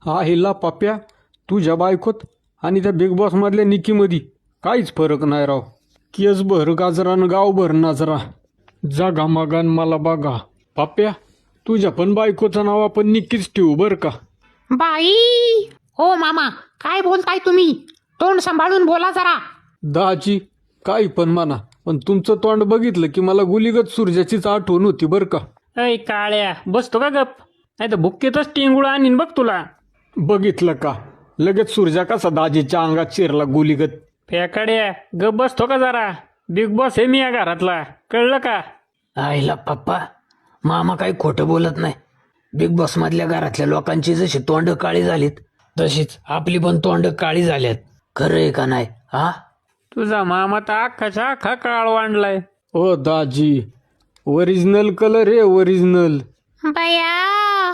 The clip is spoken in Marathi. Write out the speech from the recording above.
हा हिला पप्प्या तुझ्या बायकोत आणि त्या बिग बॉस मधल्या निकीमध्ये काहीच फरक नाही राव. केस भर गाजरा न गाव भर नाजरा. जागा मागान मला बघा. पप्प्या तुझ्या पण बायकोचं नाव आपण निकीच ठेवू बरं का. बाई हो मामा, काय बोलताय तुम्ही? तोंड सांभाळून बोला जरा. दाजी काही पण म्हणा, पण तुमचं तोंड बघितलं की मला गुलीगत सूर्याचीच आठवण होती बरं का. अय काळ्या, बसतो का गप? नाही तर भुक्केतच टिंगुळ आणीन बघ तुला. बघितलं का लगेच सूर्या कसा दाजीच्या अंगात शिरला गुलीगत. फेकाड्या, गप बसतो का जरा? बिग बॉस आहे मी या घरातला, कळलं का? आईला पप्पा, मामा काही खोटं बोलत नाही. बिग बॉस मधल्या घरातल्या लोकांची जशी तोंड काळी झालीत तशीच आपली पण तोंड काळी झाल्यात. खरं आहे का नाही हा? तुझा मामा तर अख्खाच्या अख्खा काळ वांडलाय. ओ दाजी ओरिजिनल कलर आहे ओरिजिनल. बया